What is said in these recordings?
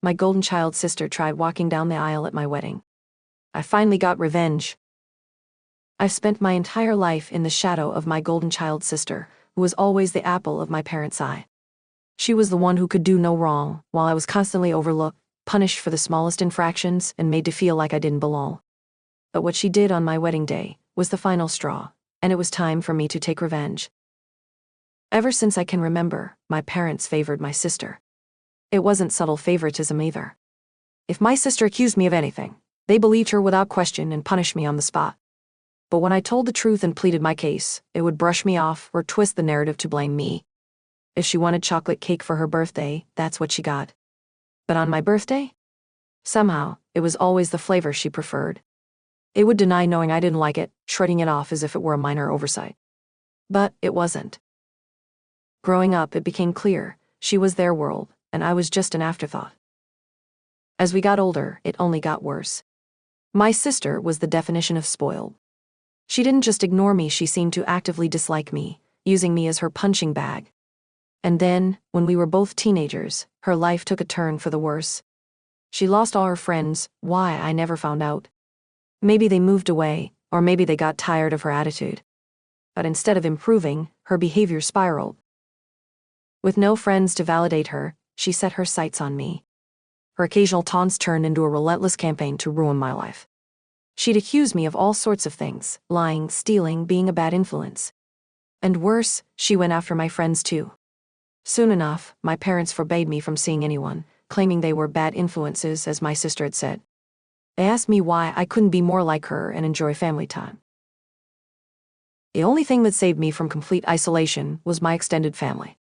My golden child sister tried walking down the aisle at my wedding. I finally got revenge. I've spent my entire life in the shadow of my golden child sister, who was always the apple of my parents' eye. She was the one who could do no wrong, while I was constantly overlooked, punished for the smallest infractions, and made to feel like I didn't belong. But what she did on my wedding day was the final straw, and it was time for me to take revenge. Ever since I can remember, my parents favored my sister. It wasn't subtle favoritism either. If my sister accused me of anything, they believed her without question and punished me on the spot. But when I told the truth and pleaded my case, it would brush me off or twist the narrative to blame me. If she wanted chocolate cake for her birthday, that's what she got. But on my birthday? Somehow, it was always the flavor she preferred. It would deny knowing I didn't like it, shredding it off as if it were a minor oversight. But it wasn't. Growing up, it became clear she was their world, and I was just an afterthought. As we got older, it only got worse. My sister was the definition of spoiled. She didn't just ignore me, she seemed to actively dislike me, using me as her punching bag. And then, when we were both teenagers, her life took a turn for the worse. She lost all her friends, why I never found out. Maybe they moved away, or maybe they got tired of her attitude. But instead of improving, her behavior spiraled. With no friends to validate her, she set her sights on me. Her occasional taunts turned into a relentless campaign to ruin my life. She'd accuse me of all sorts of things, lying, stealing, being a bad influence. And worse, she went after my friends too. Soon enough, my parents forbade me from seeing anyone, claiming they were bad influences, as my sister had said. They asked me why I couldn't be more like her and enjoy family time. The only thing that saved me from complete isolation was my extended family.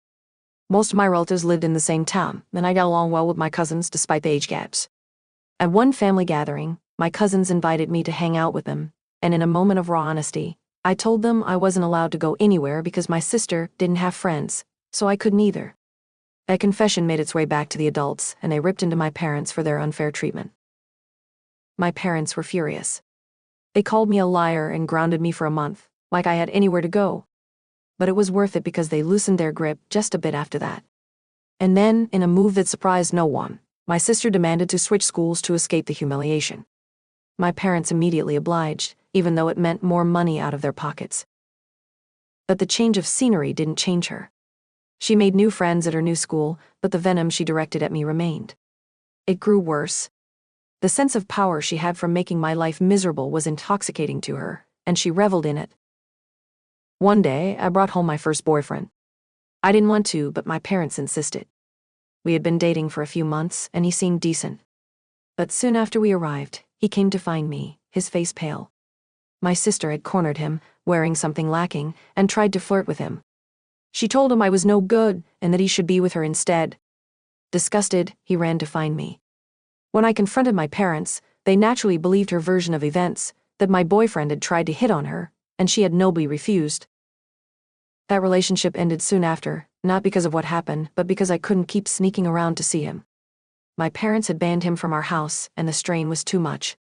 Most of my relatives lived in the same town, and I got along well with my cousins despite the age gaps. At one family gathering, my cousins invited me to hang out with them, and in a moment of raw honesty, I told them I wasn't allowed to go anywhere because my sister didn't have friends, so I couldn't either. That confession made its way back to the adults, and they ripped into my parents for their unfair treatment. My parents were furious. They called me a liar and grounded me for a month, like I had anywhere to go. But it was worth it because they loosened their grip just a bit after that. And then, in a move that surprised no one, my sister demanded to switch schools to escape the humiliation. My parents immediately obliged, even though it meant more money out of their pockets. But the change of scenery didn't change her. She made new friends at her new school, but the venom she directed at me remained. It grew worse. The sense of power she had from making my life miserable was intoxicating to her, and she reveled in it. One day, I brought home my first boyfriend. I didn't want to, but my parents insisted. We had been dating for a few months, and he seemed decent. But soon after we arrived, he came to find me, his face pale. My sister had cornered him, wearing something lacking, and tried to flirt with him. She told him I was no good, and that he should be with her instead. Disgusted, he ran to find me. When I confronted my parents, they naturally believed her version of events, that my boyfriend had tried to hit on her, and she had nobly refused. That relationship ended soon after, not because of what happened, but because I couldn't keep sneaking around to see him. My parents had banned him from our house, and the strain was too much.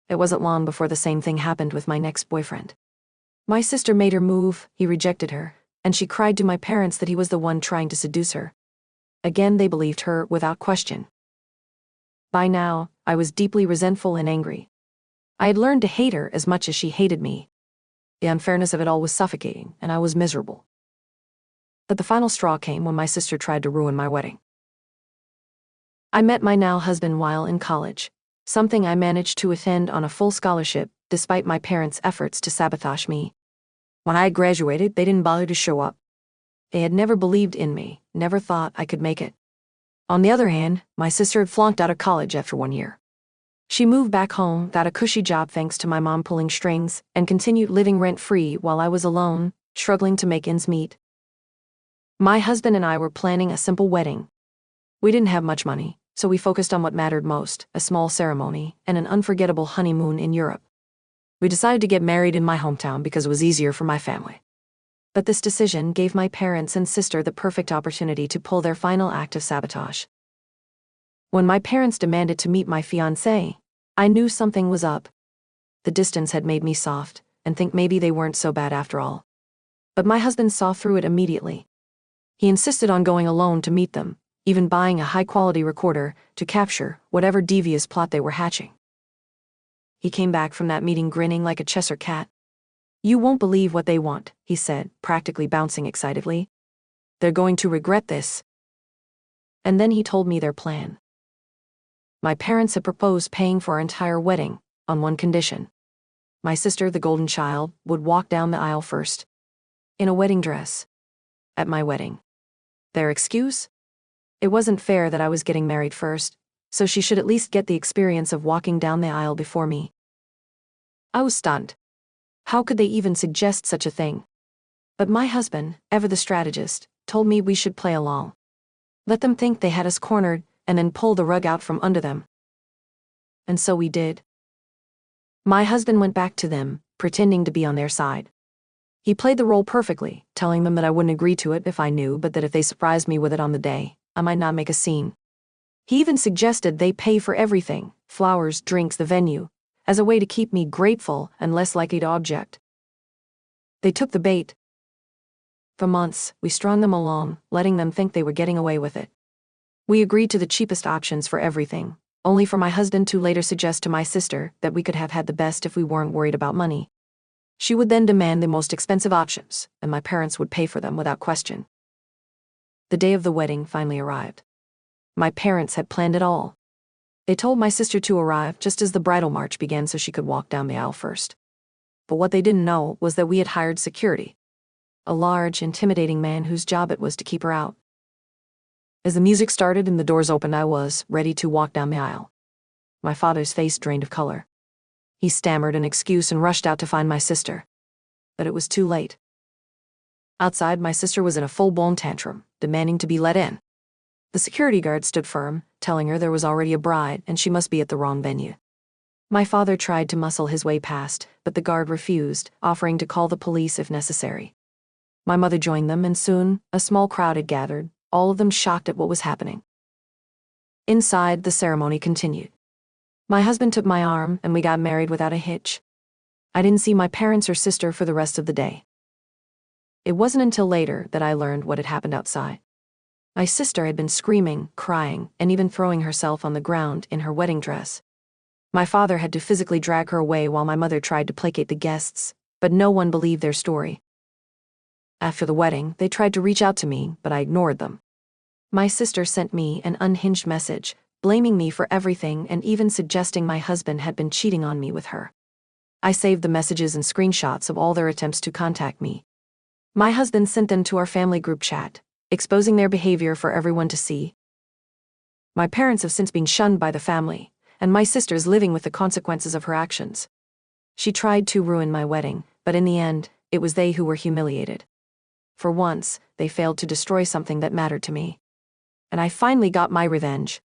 It wasn't long before the same thing happened with my next boyfriend. My sister made her move, he rejected her, and she cried to my parents that he was the one trying to seduce her. Again, they believed her without question. By now, I was deeply resentful and angry. I had learned to hate her as much as she hated me. The unfairness of it all was suffocating, and I was miserable. But the final straw came when my sister tried to ruin my wedding. I met my now husband while in college, something I managed to attend on a full scholarship despite my parents' efforts to sabotage me. When I had graduated, they didn't bother to show up. They had never believed in me, never thought I could make it. On the other hand, my sister had flunked out of college after 1 year. She moved back home, got a cushy job thanks to my mom pulling strings, and continued living rent-free while I was alone, struggling to make ends meet. My husband and I were planning a simple wedding. We didn't have much money, so we focused on what mattered most, a small ceremony and an unforgettable honeymoon in Europe. We decided to get married in my hometown because it was easier for my family. But this decision gave my parents and sister the perfect opportunity to pull their final act of sabotage. When my parents demanded to meet my fiancé, I knew something was up. The distance had made me soft, and think maybe they weren't so bad after all. But my husband saw through it immediately. He insisted on going alone to meet them, even buying a high-quality recorder to capture whatever devious plot they were hatching. He came back from that meeting grinning like a Cheshire cat. "You won't believe what they want," he said, practically bouncing excitedly. "They're going to regret this." And then he told me their plan. My parents had proposed paying for our entire wedding, on one condition. My sister, the golden child, would walk down the aisle first, in a wedding dress, at my wedding. Their excuse? It wasn't fair that I was getting married first, so she should at least get the experience of walking down the aisle before me. I was stunned. How could they even suggest such a thing? But my husband, ever the strategist, told me we should play along. Let them think they had us cornered, and then pull the rug out from under them. And so we did. My husband went back to them, pretending to be on their side. He played the role perfectly, telling them that I wouldn't agree to it if I knew, but that if they surprised me with it on the day, I might not make a scene. He even suggested they pay for everything, flowers, drinks, the venue, as a way to keep me grateful and less likely to object. They took the bait. For months, we strung them along, letting them think they were getting away with it. We agreed to the cheapest options for everything, only for my husband to later suggest to my sister that we could have had the best if we weren't worried about money. She would then demand the most expensive options, and my parents would pay for them without question. The day of the wedding finally arrived. My parents had planned it all. They told my sister to arrive just as the bridal march began so she could walk down the aisle first. But what they didn't know was that we had hired security, a large, intimidating man whose job it was to keep her out. As the music started and the doors opened, I was ready to walk down the aisle. My father's face drained of color. He stammered an excuse and rushed out to find my sister. But it was too late. Outside, my sister was in a full-blown tantrum, demanding to be let in. The security guard stood firm, telling her there was already a bride and she must be at the wrong venue. My father tried to muscle his way past, but the guard refused, offering to call the police if necessary. My mother joined them, and soon, a small crowd had gathered, all of them shocked at what was happening. Inside, the ceremony continued. My husband took my arm, and we got married without a hitch. I didn't see my parents or sister for the rest of the day. It wasn't until later that I learned what had happened outside. My sister had been screaming, crying, and even throwing herself on the ground in her wedding dress. My father had to physically drag her away while my mother tried to placate the guests, but no one believed their story. After the wedding, they tried to reach out to me, but I ignored them. My sister sent me an unhinged message, blaming me for everything and even suggesting my husband had been cheating on me with her. I saved the messages and screenshots of all their attempts to contact me. My husband sent them to our family group chat, exposing their behavior for everyone to see. My parents have since been shunned by the family, and my sister is living with the consequences of her actions. She tried to ruin my wedding, but in the end, it was they who were humiliated. For once, they failed to destroy something that mattered to me. And I finally got my revenge.